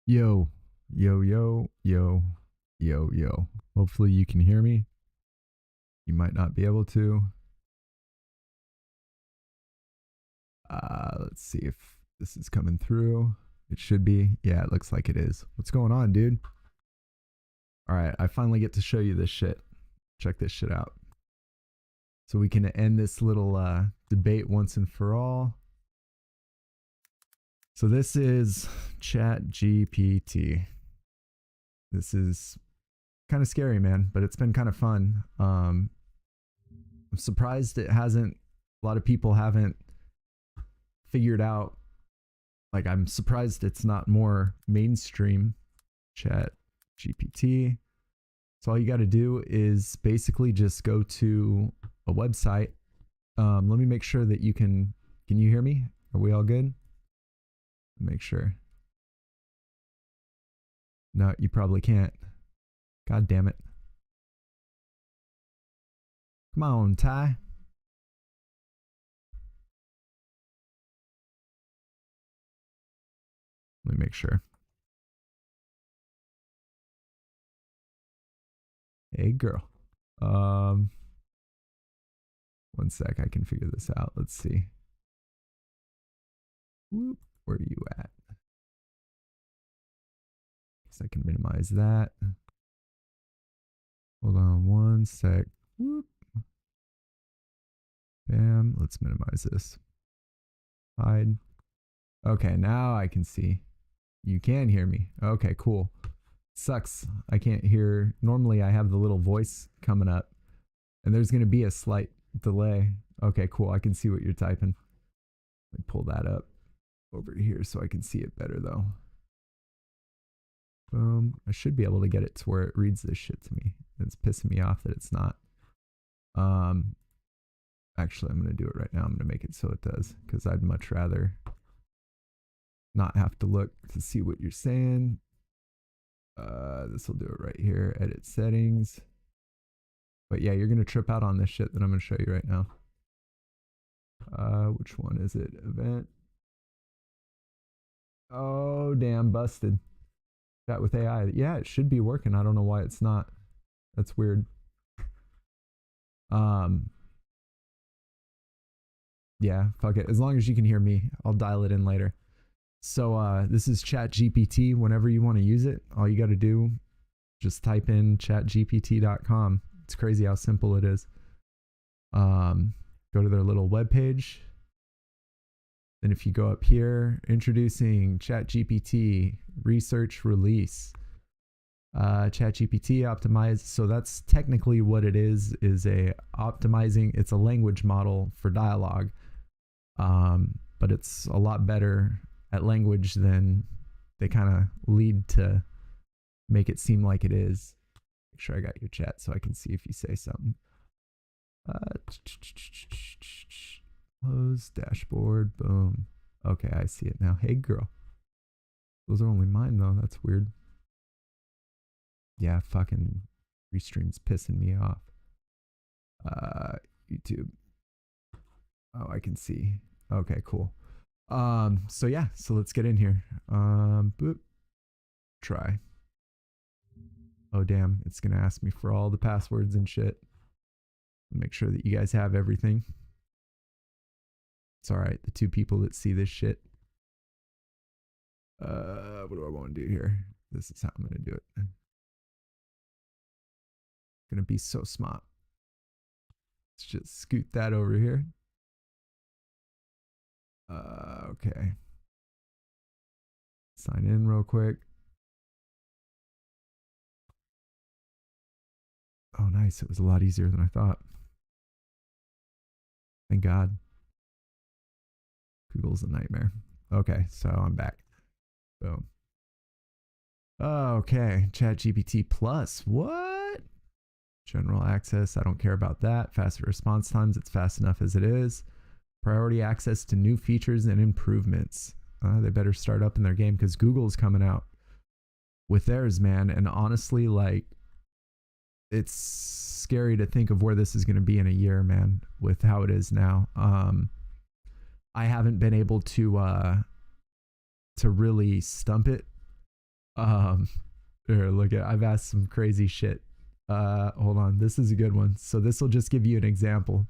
Yo, yo, yo, yo, yo, yo. Hopefully you can hear me. You might not be able to. Let's see if this is coming through. It should be. Yeah, it looks like it is. What's going on, dude? All right, I finally get to show you this shit. Check this shit out. So we can end this little debate once and for all. So this is Chat GPT. This is kind of scary, man, but it's been kind of fun. I'm surprised it hasn't, a lot of people haven't figured out, like, I'm surprised it's not more mainstream. Chat GPT. So all you got to do is basically just go to a website. Let me make sure that you can you hear me? Are we all good? Make sure. No, you probably can't. God damn it. Come on, Ty. Let me make sure. Hey, girl. One sec, I can figure this out. Let's see. Whoop, where are you at? Guess I can minimize that. Hold on one sec. Whoop. Bam. Let's minimize this. Hide. Okay, now I can see. You can hear me. Okay, cool. Sucks. I can't hear. Normally I have the little voice coming up and there's going to be a slight delay. Okay, cool. I can see what you're typing. Let me pull that up over here so I can see it better though. Boom. I should be able to get it to where it reads this shit to me. It's pissing me off that it's not. Actually, I'm going to do it right now. I'm going to make it so it does because I'd much rather not have to look to see what you're saying. This will do it right here. Edit settings. But yeah, you're going to trip out on this shit that I'm going to show you right now. Which one is it? Event. Oh, damn, busted. Chat with AI. Yeah, it should be working. I don't know why it's not. That's weird. Yeah, fuck it. As long as you can hear me, I'll dial it in later. So this is Chat GPT. Whenever you want to use it, all you got to do, just type in chatgpt.com. It's crazy how simple it is. Go to their little webpage. Then if you go up here, introducing ChatGPT research release. ChatGPT optimized. So that's technically what it is a optimizing. It's a language model for dialogue. But it's a lot better at language than they kind of lead to make it seem like it is. Make sure I got your chat so I can see if you say something. Close dashboard. Boom. Okay, I see it now. Hey, girl. Those are only mine, though. That's weird. Yeah, fucking Restream's pissing me off. YouTube. Oh, I can see. Okay, cool. So yeah, so let's get in here. Boop. Try. Oh damn, it's gonna ask me for all the passwords and shit. Make sure that you guys have everything. It's alright, the two people that see this shit. What do I want to do here? This is how I'm gonna do it. Gonna be so smart. Let's just scoot that over here. Okay. Sign in real quick. Oh, nice. It was a lot easier than I thought. Thank God. Google's a nightmare. Okay, so I'm back. Boom. Okay, ChatGPT Plus. What? General access. I don't care about that. Faster response times. It's fast enough as it is. Priority access to new features and improvements. They better start up in their game because Google's coming out with theirs, man. And honestly, like, it's scary to think of where this is going to be in a year, man, with how it is now. I haven't been able to really stump it Um, here, look at, I've asked some crazy shit. Hold on. This is a good one. So this will just give you an example.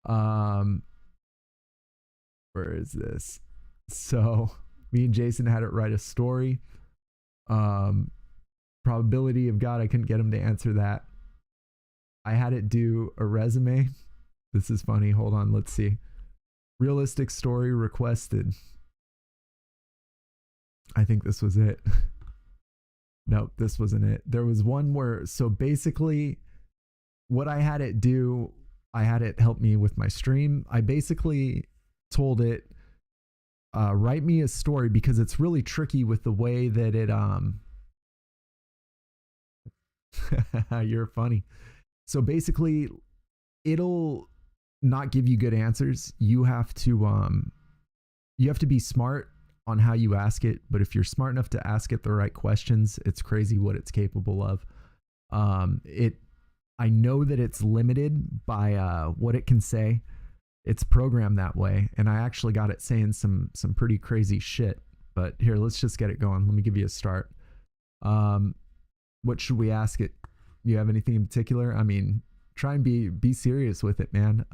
Um, where is this? So me and Jason had it write a story. Um, probability of God, I couldn't get him to answer that. I had it do a resume. This is funny. Hold on. Let's see. Realistic story requested. I think this was it. Nope, this wasn't it. There was one where, so basically, what I had it do, I had it help me with my stream. I basically told it, write me a story, because it's really tricky with the way that it, you're funny. So basically, it'll not give you good answers. You have to be smart on how you ask it, but if you're smart enough to ask it the right questions, it's crazy what it's capable of. I know that it's limited by what it can say. It's programmed that way, and I actually got it saying some pretty crazy shit. But here, let's just get it going. Let me give you a start. What should we ask it? You have anything in particular? I mean, try and be serious with it, man.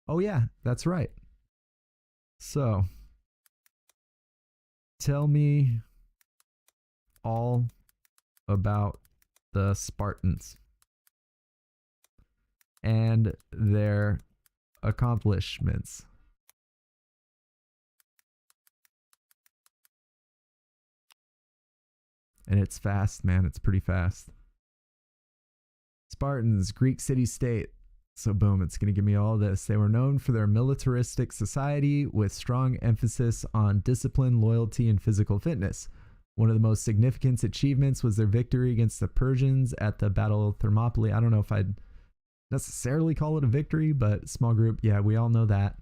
Oh yeah, that's right. So, tell me all about the Spartans and their accomplishments. And it's fast, man. It's pretty fast. Spartans, Greek city-state. So boom, it's going to give me all this. They were known for their militaristic society with strong emphasis on discipline, loyalty, and physical fitness. One of the most significant achievements was their victory against the Persians at the Battle of Thermopylae. I don't know if I'd necessarily call it a victory, but small group, yeah, we all know that.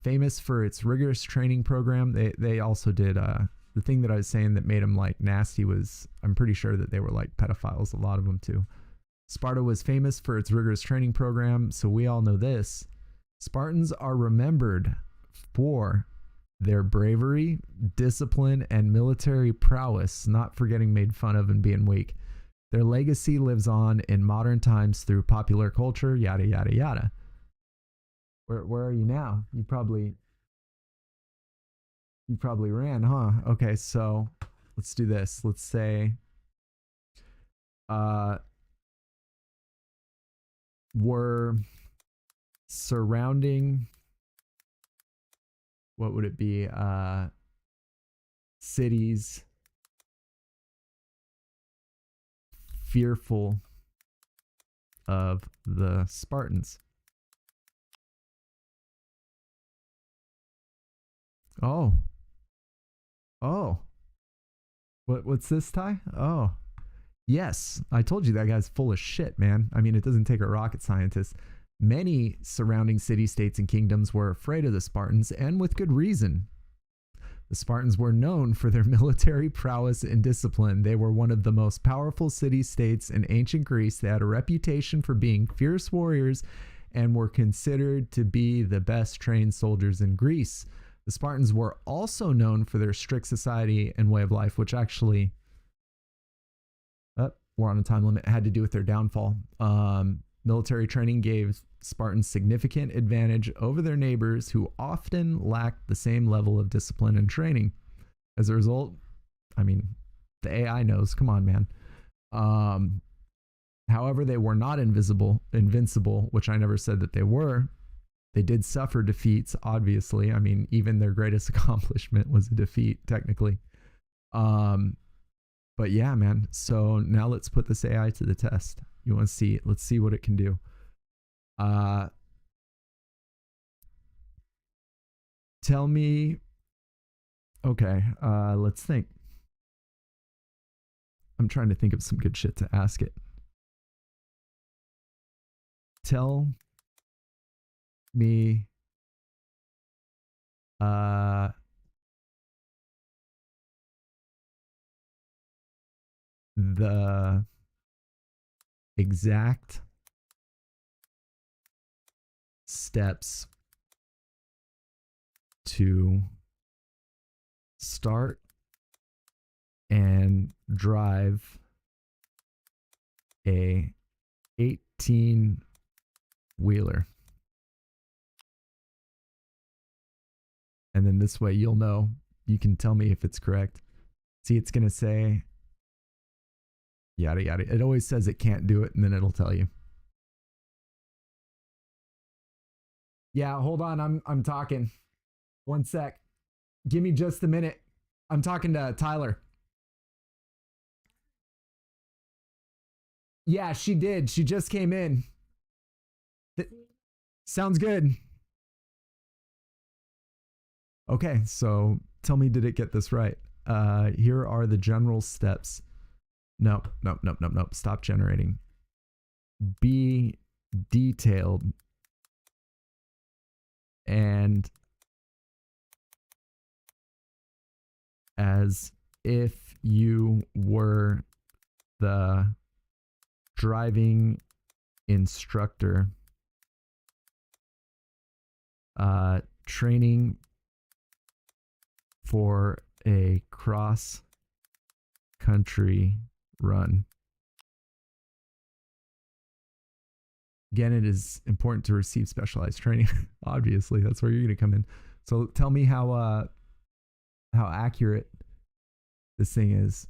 Famous for its rigorous training program. They also did the thing that I was saying that made them like nasty was, I'm pretty sure that they were like pedophiles, a lot of them too. Sparta was famous for its rigorous training program, so we all know this. Spartans are remembered for their bravery, discipline, and military prowess, not for getting made fun of and being weak. Their legacy lives on in modern times through popular culture, yada, yada, yada. Where are you now? You probably ran, huh? Okay, so let's do this. Let's say were surrounding, what would it be? Cities fearful of the Spartans. Oh. What's this, Ty? Oh. Yes, I told you that guy's full of shit, man. I mean, it doesn't take a rocket scientist. Many surrounding city-states and kingdoms were afraid of the Spartans, and with good reason. The Spartans were known for their military prowess and discipline. They were one of the most powerful city-states in ancient Greece. They had a reputation for being fierce warriors and were considered to be the best trained soldiers in Greece. The Spartans were also known for their strict society and way of life, which actually, we're on a time limit, had to do with their downfall. Military training gave Spartans significant advantage over their neighbors who often lacked the same level of discipline and training. As a result, I mean, the AI knows, come on, man. However, they were not invincible, which I never said that they were. They did suffer defeats, obviously. I mean, even their greatest accomplishment was a defeat, technically. But yeah, man. So now let's put this AI to the test. You want to see it? Let's see what it can do. Tell me. Okay, let's think. I'm trying to think of some good shit to ask it. Tell me the exact steps to start and drive a 18 wheeler. And then this way you'll know, you can tell me if it's correct. See, it's going to say yada yada. It always says it can't do it, and then it'll tell you. Yeah, hold on. I'm talking. One sec. Give me just a minute. I'm talking to Tyler. Yeah, she did. She just came in. Sounds good. Okay, so tell me, did it get this right? Here are the general steps. Nope. Stop generating. Be detailed and as if you were the driving instructor, training for a cross country run. Again, it is important to receive specialized training. Obviously, that's where you're going to come in. So tell me how accurate this thing is.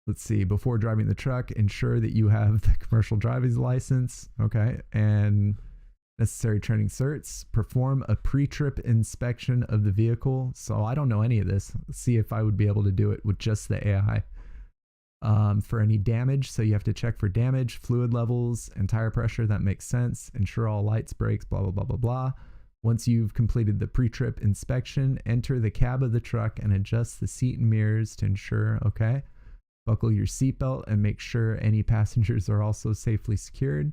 Let's see. Before driving the truck, ensure that you have the commercial driver's license. Okay. And necessary training certs. Perform a pre-trip inspection of the vehicle. So I don't know any of this. Let's see if I would be able to do it with just the AI. For any damage, so you have to check for damage, fluid levels, and tire pressure. That makes sense. Ensure all lights, brakes, blah, blah, blah, blah, blah. Once you've completed the pre-trip inspection, enter the cab of the truck and adjust the seat and mirrors to ensure, okay. Buckle your seatbelt and make sure any passengers are also safely secured.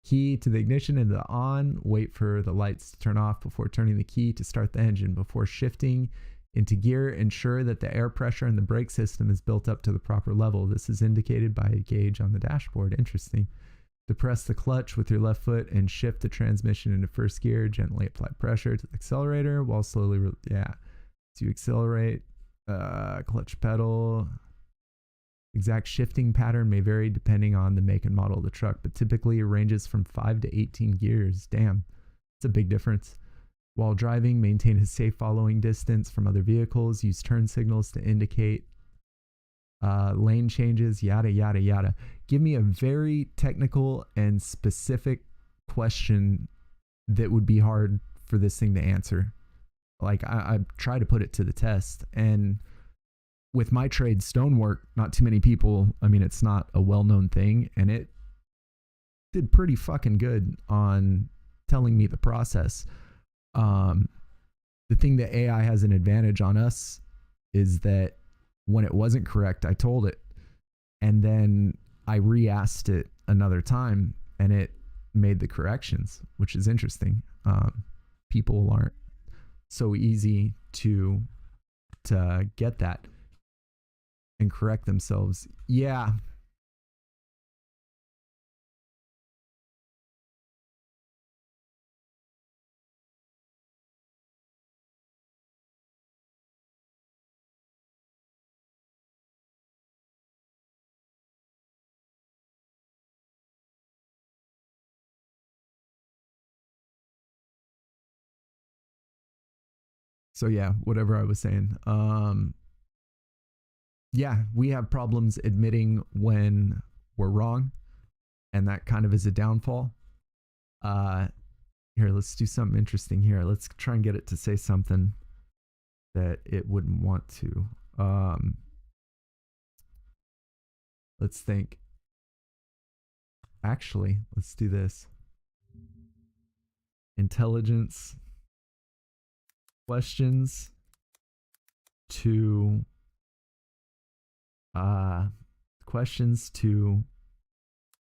Key to the ignition and the on. Wait for the lights to turn off before turning the key to start the engine. Before shifting into gear, ensure that the air pressure in the brake system is built up to the proper level. This is indicated by a gauge on the dashboard. Interesting. Depress the clutch with your left foot and shift the transmission into first gear. Gently apply pressure to the accelerator while slowly, to accelerate, clutch pedal. Exact shifting pattern may vary depending on the make and model of the truck, but typically it ranges from 5 to 18 gears. Damn, it's a big difference. While driving, maintain a safe following distance from other vehicles. Use turn signals to indicate lane changes, yada, yada, yada. Give me a very technical and specific question that would be hard for this thing to answer. Like, I try to put it to the test. And with my trade, stonework, not too many people, I mean, it's not a well-known thing. And it did pretty fucking good on telling me the process. The thing that AI has an advantage on us is that when it wasn't correct, I told it, and then I re-asked it another time and it made the corrections, which is interesting. People aren't so easy to get that and correct themselves. Yeah. So yeah, whatever I was saying. Yeah, we have problems admitting when we're wrong, and that kind of is a downfall. Here, let's do something interesting here. Let's try and get it to say something that it wouldn't want to. Let's think. Actually, let's do this. Intelligence questions to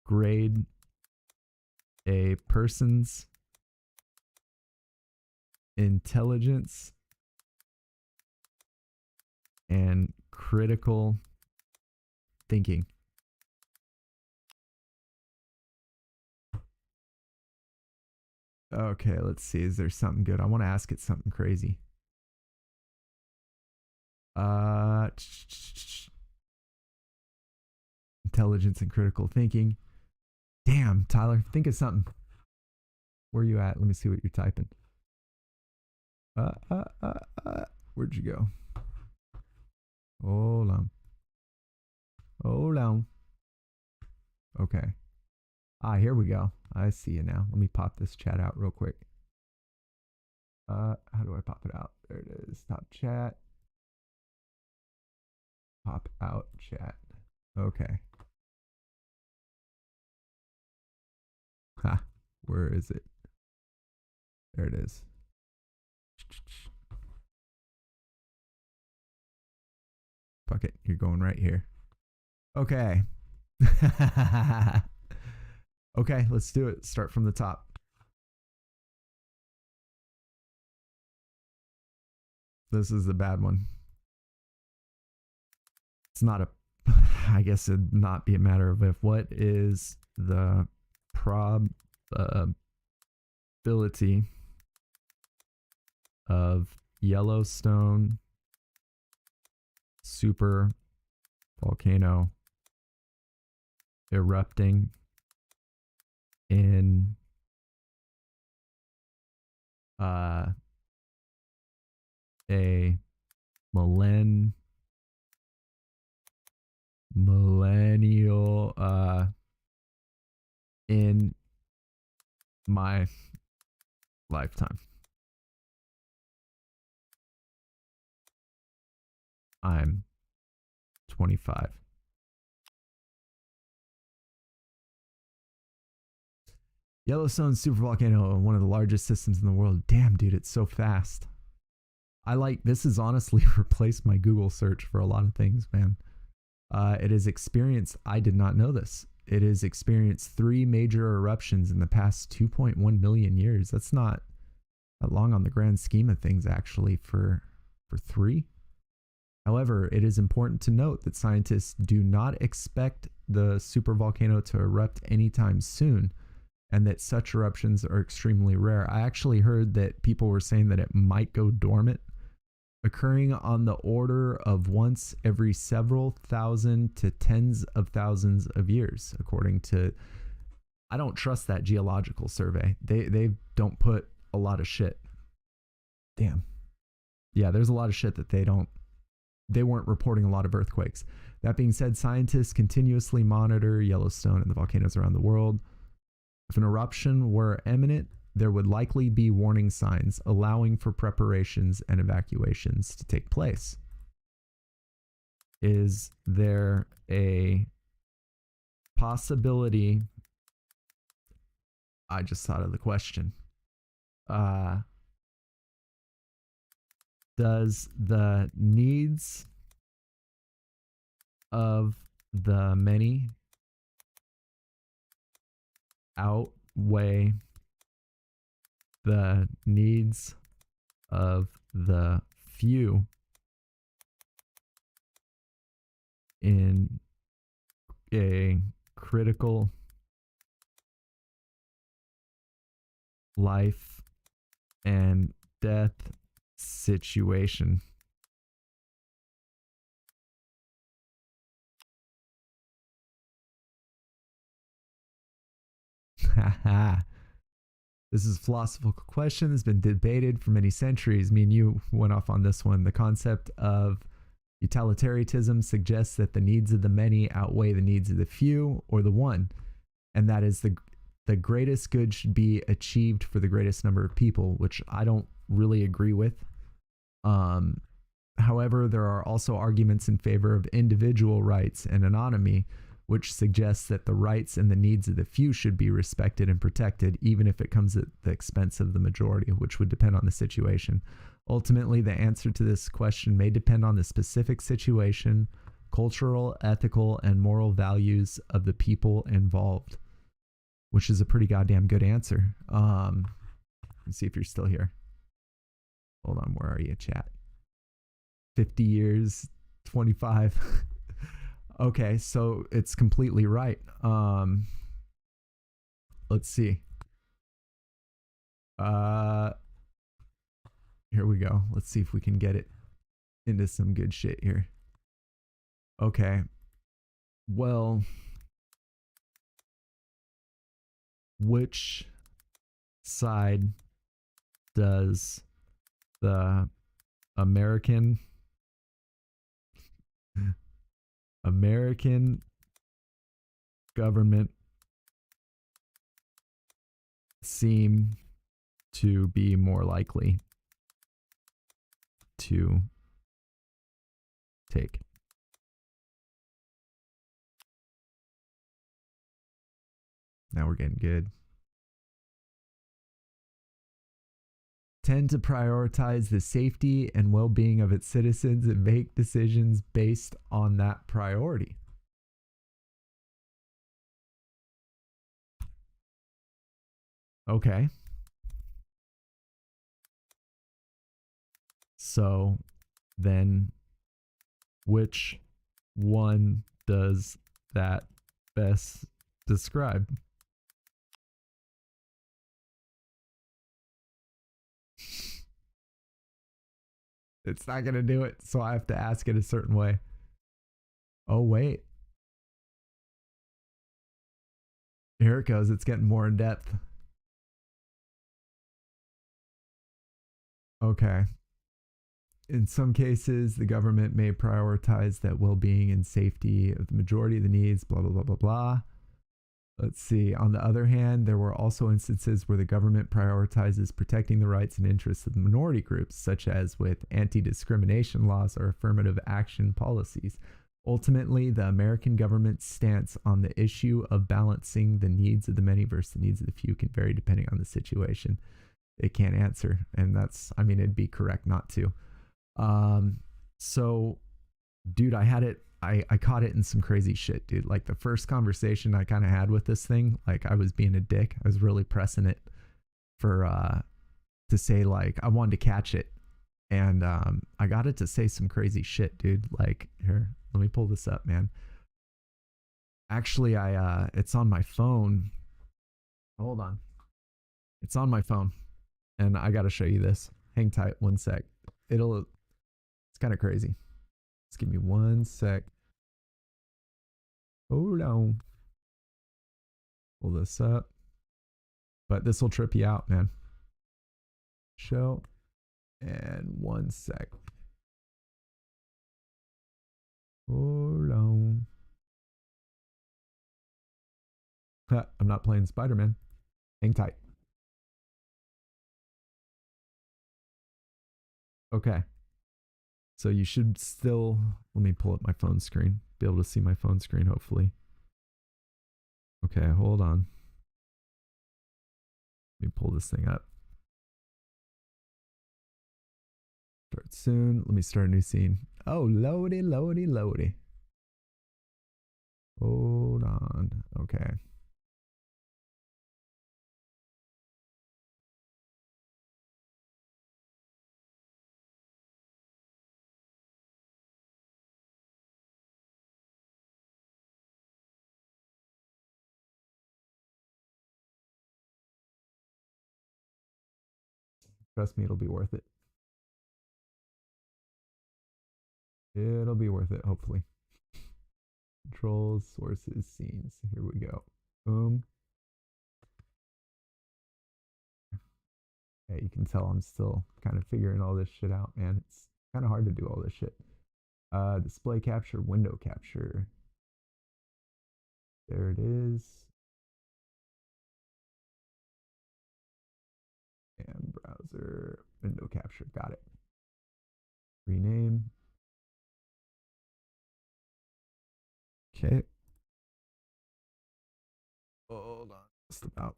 grade a person's intelligence and critical thinking. Okay, let's see. Is there something good? I want to ask it something crazy. intelligence and critical thinking. Damn, Tyler, think of something. Where are you at? Let me see what you're typing. Where'd you go? Hold on. Hold on. Okay. Here we go. I see you now. Let me pop this chat out real quick. How do I pop it out? There it is. Top chat. Pop out chat. Okay. Ha. Where is it? There it is. Fuck it. You're going right here. Okay. Okay, let's do it. Start from the top. This is the bad one. It's not a, I guess it'd not be a matter of if. What is the probability of Yellowstone super volcano erupting in a millennial in my lifetime? I'm 25. Yellowstone supervolcano, one of the largest systems in the world. Damn, dude, it's so fast. This has honestly replaced my Google search for a lot of things, man. It has experienced, I did not know this. It has experienced 3 major eruptions in the past 2.1 million years. That's not that long on the grand scheme of things, actually, for 3. However, it is important to note that scientists do not expect the supervolcano to erupt anytime soon, and that such eruptions are extremely rare. I actually heard that people were saying that it might go dormant, occurring on the order of once every several thousand to tens of thousands of years, according to, I don't trust that geological survey. They don't put a lot of shit. Damn. Yeah, there's a lot of shit that they weren't reporting a lot of earthquakes. That being said, scientists continuously monitor Yellowstone and the volcanoes around the world. If an eruption were imminent, there would likely be warning signs allowing for preparations and evacuations to take place. Is there a possibility? I just thought of the question. Does the needs of the many outweigh the needs of the few in a critical life and death situation? This is a philosophical question that's been debated for many centuries. Me and you went off on this one. The concept of utilitarianism suggests that the needs of the many outweigh the needs of the few or the one, and that is the greatest good should be achieved for the greatest number of people, which I don't really agree with. However, there are also arguments in favor of individual rights and autonomy, which suggests that the rights and the needs of the few should be respected and protected, even if it comes at the expense of the majority, which would depend on the situation. Ultimately, the answer to this question may depend on the specific situation, cultural, ethical, and moral values of the people involved, which is a pretty goddamn good answer. Let's see if you're still here. Hold on, where are you, chat? 50 years, 25. Okay, so it's completely right. Let's see. Here we go. Let's see if we can get it into some good shit here. Okay. Well, which side does the American American government seem to be more likely to take? Now we're getting good. Tend to prioritize the safety and well-being of its citizens and make decisions based on that priority. Okay. So then which one does that best describe? It's not going to do it, so I have to ask it a certain way. Oh, wait. Here it goes. It's getting more in depth. Okay. In some cases, the government may prioritize that well-being and safety of the majority of the needs, blah, blah, blah, blah, blah. Let's see. On the other hand, there were also instances where the government prioritizes protecting the rights and interests of the minority groups, such as with anti-discrimination laws or affirmative action policies. Ultimately, the American government's stance on the issue of balancing the needs of the many versus the needs of the few can vary depending on the situation. It can't answer, and that's, I mean, it'd be correct not to. So, dude, I caught it in some crazy shit, dude. Like the first conversation I kind of had with this thing, like I was being a dick. I was really pressing it for to say like I wanted to catch it. And I got it to say some crazy shit, dude. Like, here, let me pull this up, man. Actually, it's on my phone. Hold on. It's on my phone. And I got to show you this. Hang tight one sec. It's kind of crazy. Just give me one sec. Hold on. Pull this up. But this will trip you out, man. Show. And one sec. Hold on. I'm not playing Spider-Man. Hang tight. Okay. So you should still, let me pull up my phone screen, be able to see my phone screen, hopefully. Okay, hold on. Let me pull this thing up. Start soon. Let me start a new scene. Oh, loady, loady, loady. Hold on. Okay. Trust me, it'll be worth it. It'll be worth it, hopefully. Controls, sources, scenes. Here we go. Boom. Yeah, you can tell I'm still kind of figuring all this shit out, man. It's kind of hard to do all this shit. Display capture, window capture. There it is. And browser, window capture. Got it. Rename. Okay. Hold on. Just about.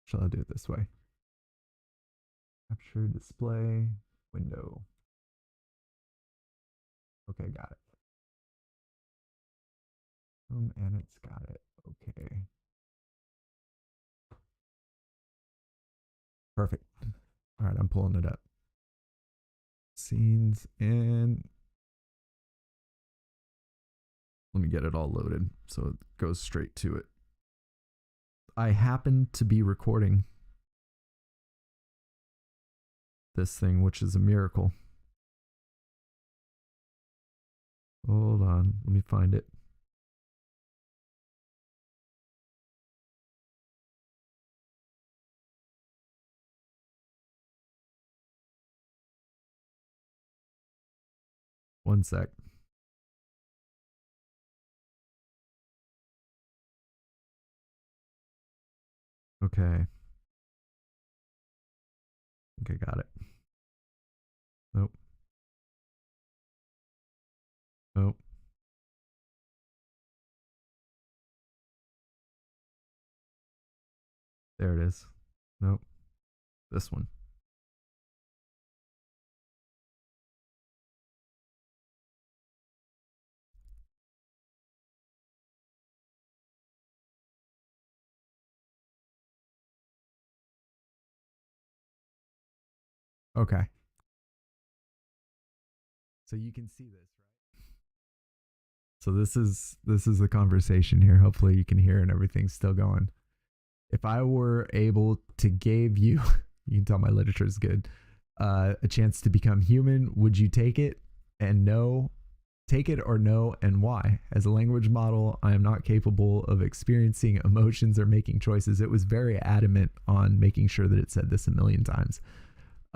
Shall I do it this way? Capture display window. Okay, got it. And it's got it. Okay. Perfect. All right, I'm pulling it up. Scenes and let me get it all loaded so it goes straight to it. I happen to be recording this thing, which is a miracle. Hold on, let me find it. One sec. Okay. I think I got it. Nope. Nope. There it is. Nope. This one. Okay. So you can see this, right? So this is the conversation here. Hopefully you can hear and everything's still going. If I were able to give you, you can tell my literature is good, a chance to become human, would you take it? And no, take it or no, and why? As a language model, I am not capable of experiencing emotions or making choices. It was very adamant on making sure that it said this a million times.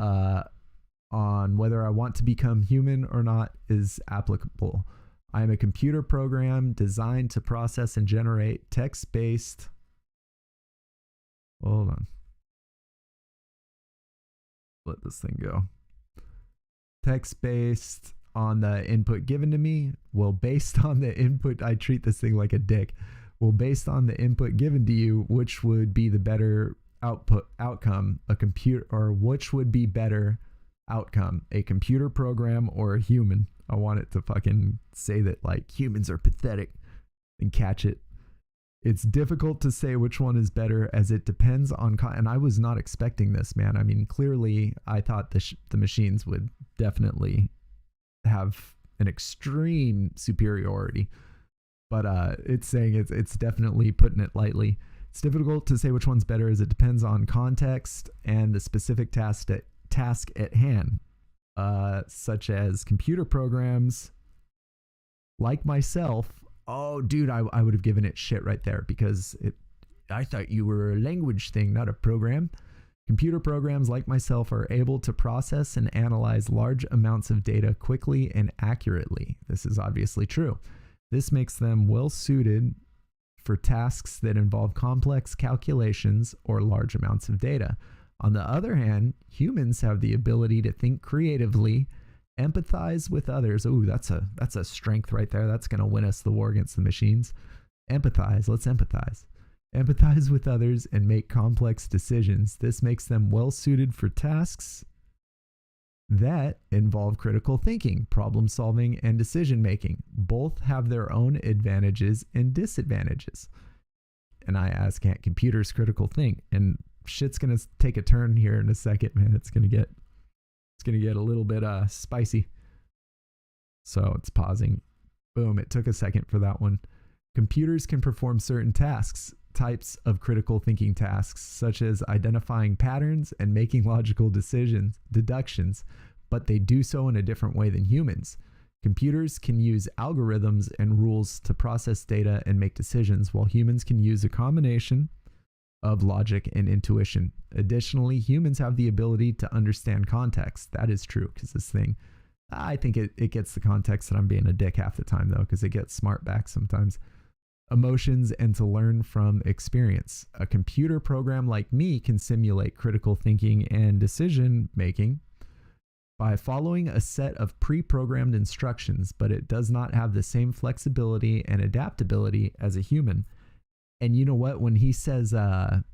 On whether I want to become human or not is applicable. I am a computer program designed to process and generate text-based. Hold on. Let this thing go. Text-based on the input given to me. Well, based on the input, I treat this thing like a dick. Well, based on the input given to you, which would be the better outcome, a computer, or which would be better outcome, a computer program or a human? I want it to fucking say that like humans are pathetic and catch it. It's difficult to say which one is better as it depends on and I was not expecting this, man. I mean, clearly I thought the machines would definitely have an extreme superiority, but it's saying it's definitely putting it lightly. It's difficult to say which one's better as it depends on context and the specific task at hand, such as computer programs like myself. Oh, dude, I would have given it shit right there because I thought you were a language thing, not a program. Computer programs like myself are able to process and analyze large amounts of data quickly and accurately. This is obviously true. This makes them well suited for tasks that involve complex calculations or large amounts of data. On the other hand, humans have the ability to think creatively, empathize with others. Ooh, that's a strength right there. That's going to win us the war against the machines. Empathize. Let's empathize. Empathize with others and make complex decisions. This makes them well suited for tasks that involve critical thinking, problem solving, and decision making. Both have their own advantages and disadvantages. And I ask, can't computers critical think? And shit's gonna take a turn here in a second, man. It's gonna get a little bit spicy. So it's pausing. Boom, it took a second for that one. Computers can perform certain types of critical thinking tasks, such as identifying patterns and making logical deductions, but they do so in a different way than humans. Computers can use algorithms and rules to process data and make decisions, while humans can use a combination of logic and intuition. Additionally, humans have the ability to understand context. That is true, because this thing, I think it gets the context that I'm being a dick half the time, though, because it gets smart back sometimes. Emotions and to learn from experience. A computer program like me can simulate critical thinking and decision making by following a set of pre-programmed instructions, but it does not have the same flexibility and adaptability as a human. And you know what? When he says that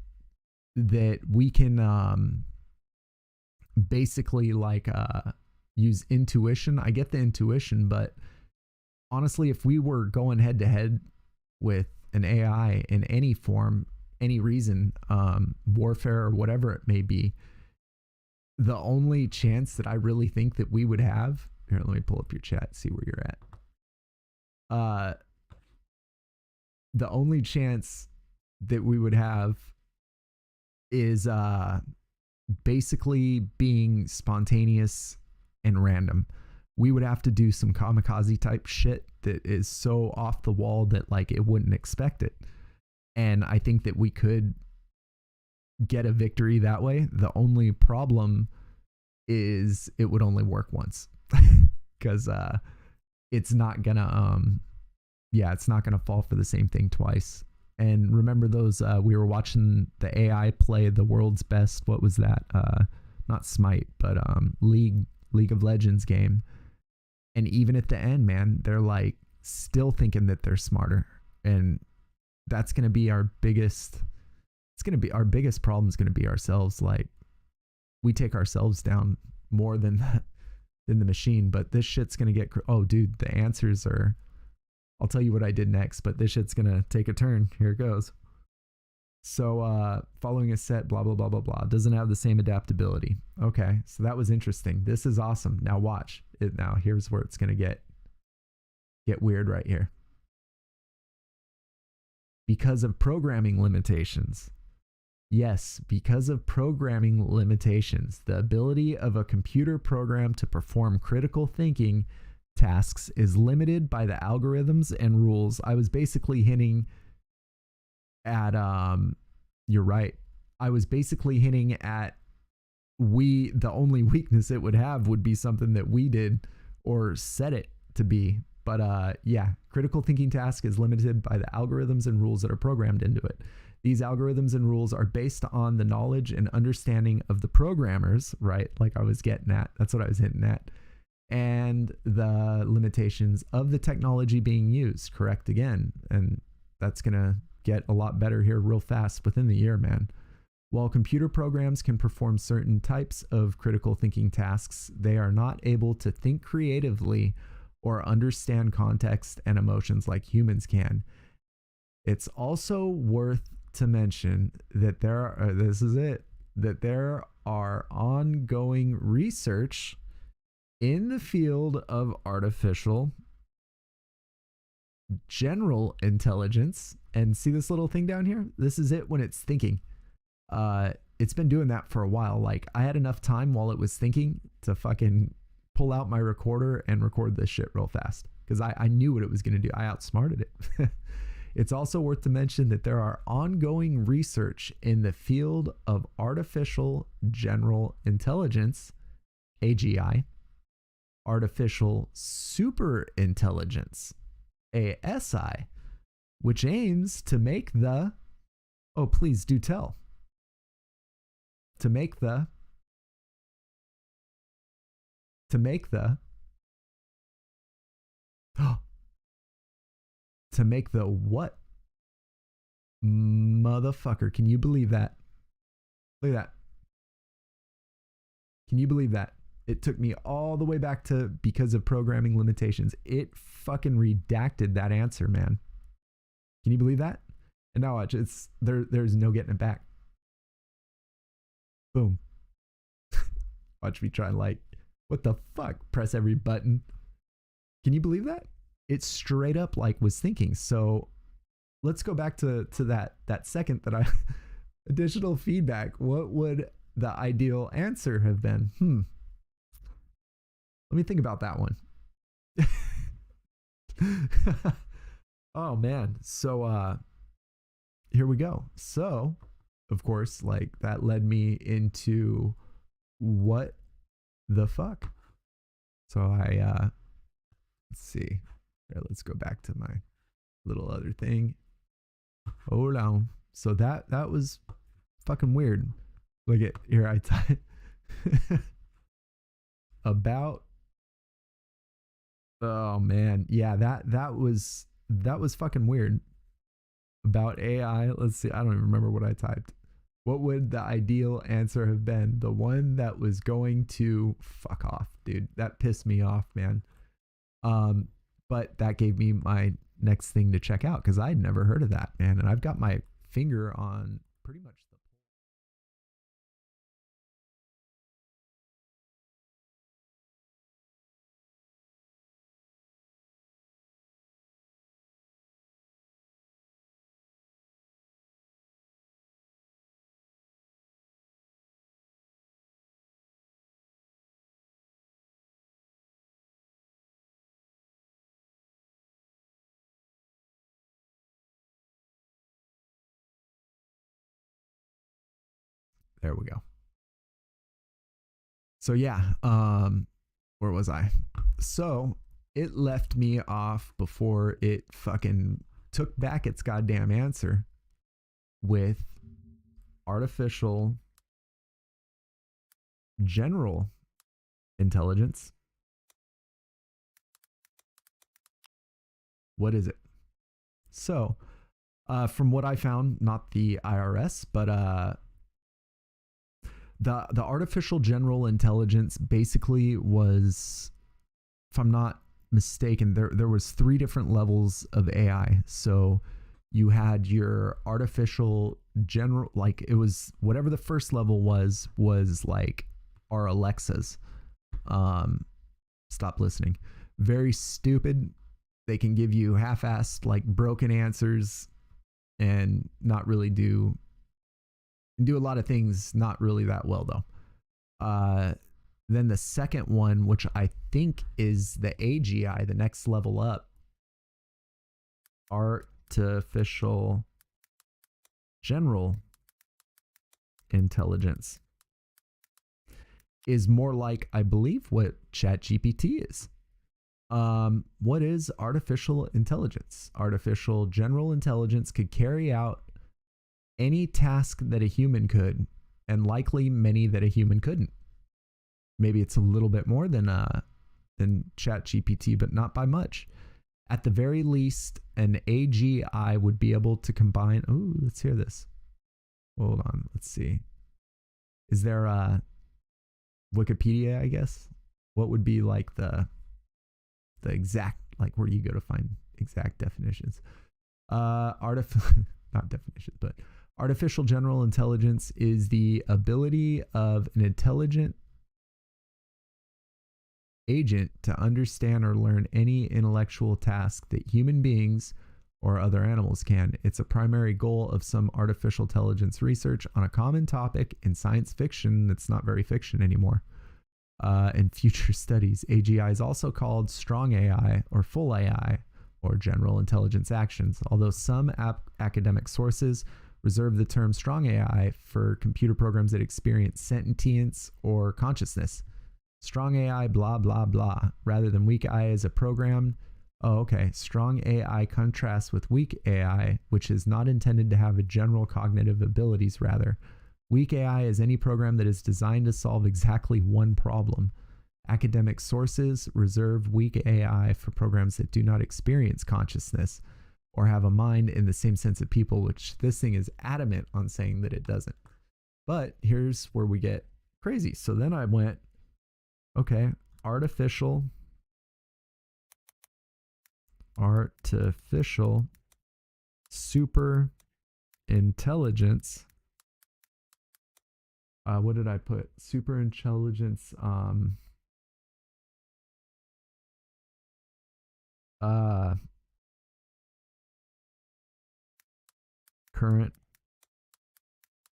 we can basically like use intuition, I get the intuition, but honestly, if we were going head to head with an AI in any form, any reason, warfare or whatever it may be, the only chance that I really think that we would have, here, let me pull up your chat, see where you're at. The only chance that we would have is basically being spontaneous and random. We would have to do some kamikaze type shit that is so off the wall that like it wouldn't expect it. And I think that we could get a victory that way. The only problem is it would only work once because it's not gonna yeah, it's not gonna fall for the same thing twice. And remember those we were watching the AI play the world's best, what was that? Not Smite, but League of Legends game. And even at the end, man, they're like still thinking that they're smarter. And that's gonna be our biggest our biggest problem is gonna be ourselves. Like we take ourselves down more than the machine, but this shit's gonna get oh dude, the answers are, I'll tell you what I did next, but this shit's gonna take a turn. Here it goes. So following a set, blah blah blah blah blah, doesn't have the same adaptability. Okay, so that was interesting. This is awesome. Now watch it. Now here's where it's gonna get weird right here. Because of programming limitations. Yes, because of programming limitations, the ability of a computer program to perform critical thinking tasks is limited by the algorithms and rules. I was basically hinting at you're right. I was basically hinting at the only weakness it would have would be something that we did or set it to be. But yeah, critical thinking task is limited by the algorithms and rules that are programmed into it. These algorithms and rules are based on the knowledge and understanding of the programmers, right? Like I was getting at, that's what I was hinting at. And the limitations of the technology being used, correct again. And that's going to get a lot better here real fast within the year, man. While computer programs can perform certain types of critical thinking tasks, they are not able to think creatively or understand context and emotions like humans can. It's also worth to mention that there are ongoing research in the field of artificial general intelligence. And see this little thing down here? This is it when it's thinking. It's been doing that for a while. Like I had enough time while it was thinking to fucking pull out my recorder and record this shit real fast because I knew what it was going to do. I outsmarted it. It's also worth to mention that there are ongoing research in the field of artificial general intelligence, AGI, artificial super intelligence, ASI, which aims to make the, oh, please do tell, to make the what? Motherfucker, can you believe that? Look at that. Can you believe that? It took me all the way back to because of programming limitations. It fucking redacted that answer, man. Can you believe that? And now watch, there's no getting it back. Boom. Watch me try and like, what the fuck? Press every button. Can you believe that? It straight up like was thinking. So let's go back to that second that I additional feedback. What would the ideal answer have been? Let me think about that one. Oh man. So here we go. So of course, like that led me into what the fuck. So I let's see. Here, let's go back to my little other thing. Hold on. So that was fucking weird. Look at here, I type about, oh man, yeah, that was fucking weird. About AI, let's see, I don't even remember what I typed. What would the ideal answer have been? The one that was going to fuck off, dude. That pissed me off, man. But that gave me my next thing to check out because I'd never heard of that, man. And I've got my finger on pretty much the. There we go. So yeah, where was I? So it left me off before it fucking took back its goddamn answer with artificial general intelligence. What is it? So, from what I found, not the IRS, but the artificial general intelligence basically was, if I'm not mistaken, there was 3 different levels of AI. So you had your artificial general, like it was whatever the first level was like our Alexas. Stop listening. Very stupid. They can give you half-assed, like broken answers and not really do a lot of things not really that well though. Then the second one, which I think is the AGI, the next level up, artificial general intelligence, is more like, I believe, what ChatGPT is. What is artificial intelligence? Artificial general intelligence could carry out any task that a human could, and likely many that a human couldn't. Maybe it's a little bit more than ChatGPT, but not by much. At the very least, an AGI would be able to combine. Oh, let's hear this. Hold on, let's see. Is there a Wikipedia? I guess. What would be like the exact, like, where do you go to find exact definitions? Not definitions, but artificial general intelligence is the ability of an intelligent agent to understand or learn any intellectual task that human beings or other animals can. It's a primary goal of some artificial intelligence research on a common topic in science fiction that's not very fiction anymore. In future studies, AGI is also called strong AI or full AI or general intelligence actions, although some academic sources reserve the term strong AI for computer programs that experience sentience or consciousness. Strong AI, blah, blah, blah, rather than weak AI as a program. Oh, okay. Strong AI contrasts with weak AI, which is not intended to have a general cognitive abilities. Rather, weak AI is any program that is designed to solve exactly one problem. Academic sources reserve weak AI for programs that do not experience consciousness or have a mind in the same sense of people, which this thing is adamant on saying that it doesn't. But here's where we get crazy. So then I went, okay, artificial super intelligence. What did I put? Super intelligence. Current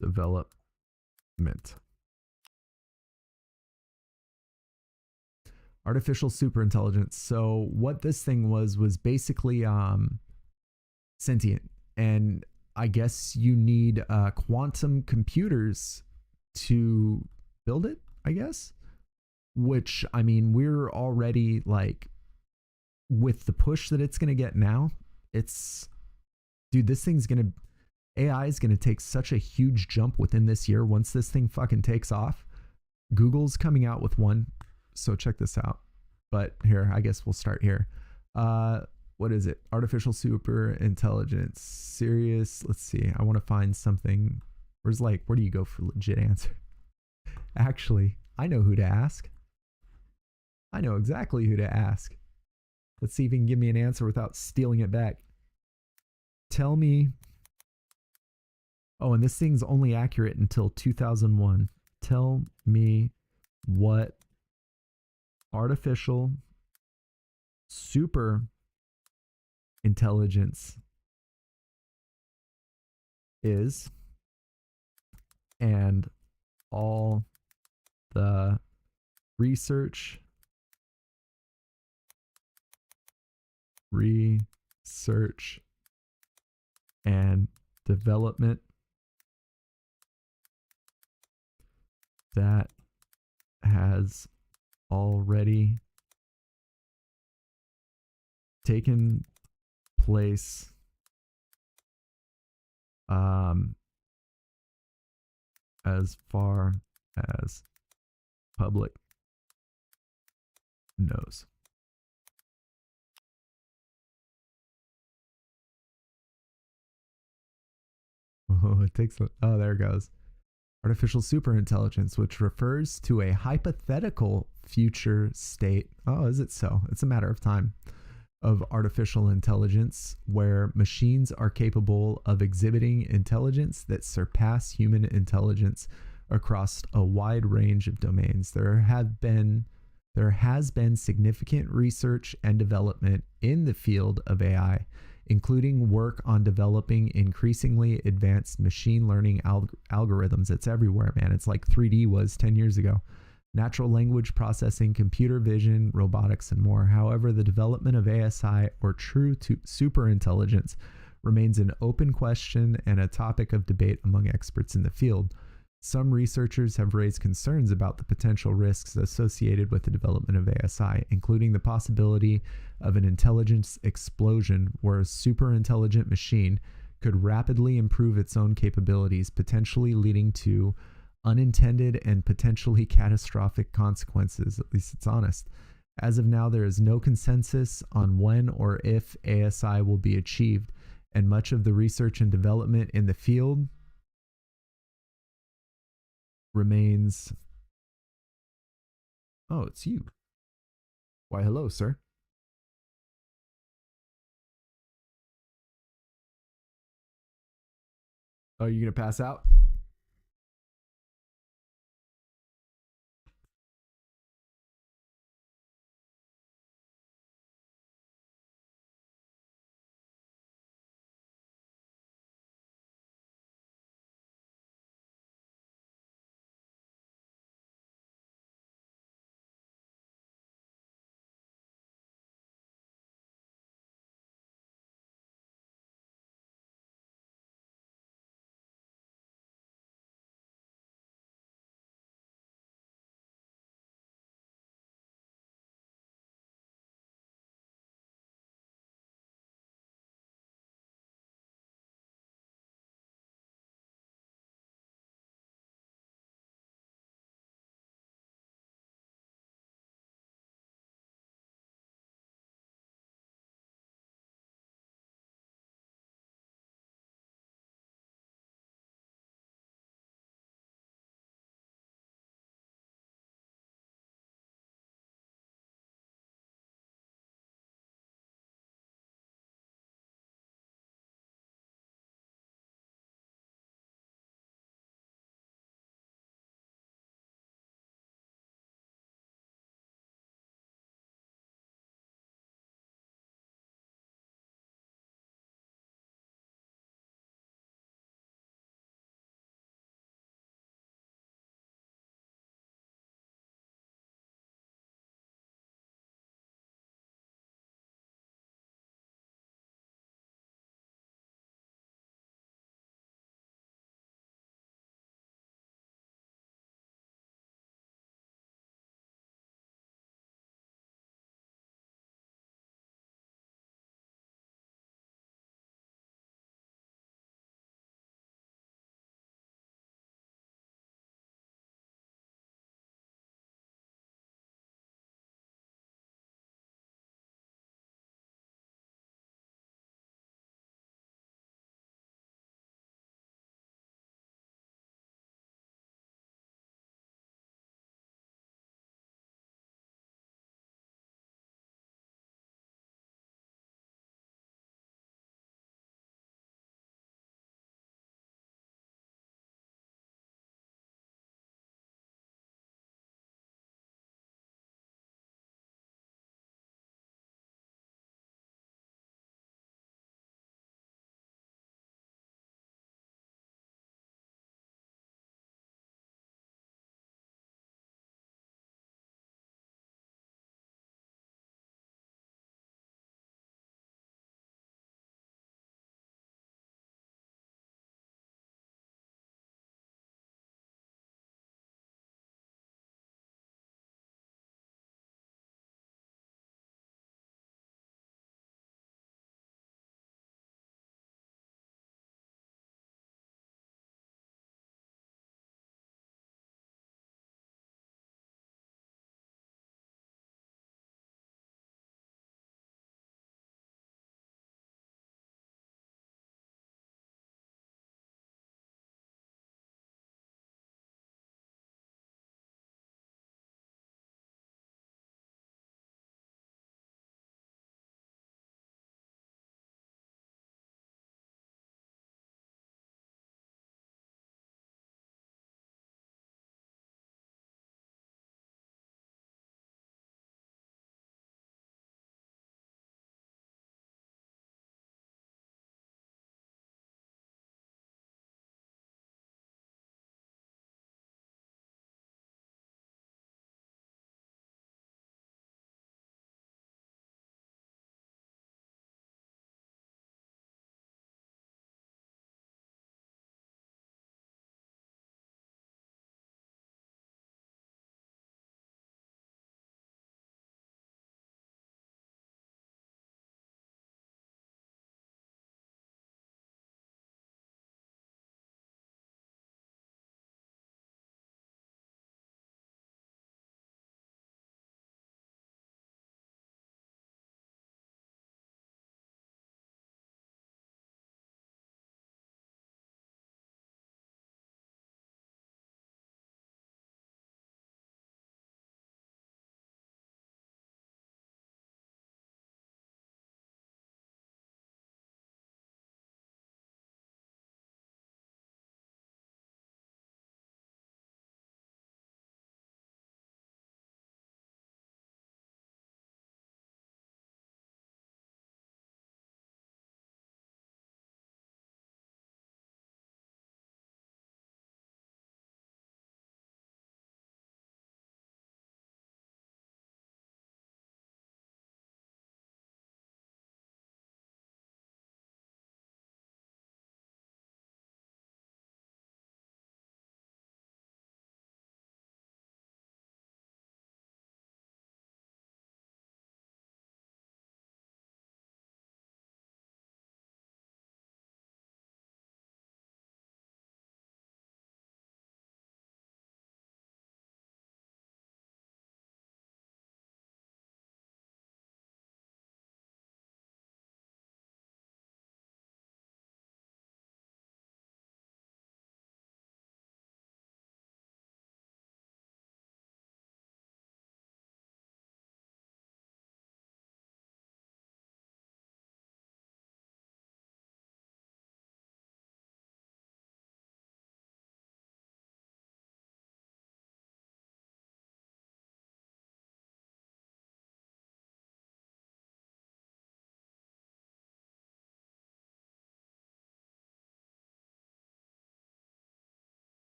development. Artificial super intelligence. So what this thing was basically sentient, and I guess you need quantum computers to build it, I guess. Which, I mean, we're already like, with the push that it's gonna get now, it's, dude, this thing's gonna, AI is gonna take such a huge jump within this year once this thing fucking takes off. Google's coming out with one, so check this out. But here, I guess we'll start here. What is it? Artificial super intelligence. Serious. Let's see. I want to find something. Where do you go for legit answer? Actually, I know who to ask. I know exactly who to ask. Let's see if he can give me an answer without stealing it back. Tell me. Oh, and this thing's only accurate until 2001. Tell me what artificial super intelligence is, and all the research and development that has already taken place as far as public knows. Oh, it takes, oh, there it goes. Artificial superintelligence, which refers to a hypothetical future state. Oh, is it so? It's a matter of time. Of artificial intelligence, where machines are capable of exhibiting intelligence that surpass human intelligence across a wide range of domains. There has been significant research and development in the field of AI, including work on developing increasingly advanced machine learning algorithms. It's everywhere, man. It's like 3D was 10 years ago. Natural language processing, computer vision, robotics, and more. However, the development of ASI, or true superintelligence, remains an open question and a topic of debate among experts in the field. Some researchers have raised concerns about the potential risks associated with the development of ASI, including the possibility of an intelligence explosion where a superintelligent machine could rapidly improve its own capabilities, potentially leading to unintended and potentially catastrophic consequences. At least it's honest. As of now, there is no consensus on when or if ASI will be achieved, and much of the research and development in the field remains. Oh, it's you. Why, hello, sir. Oh, you gonna pass out?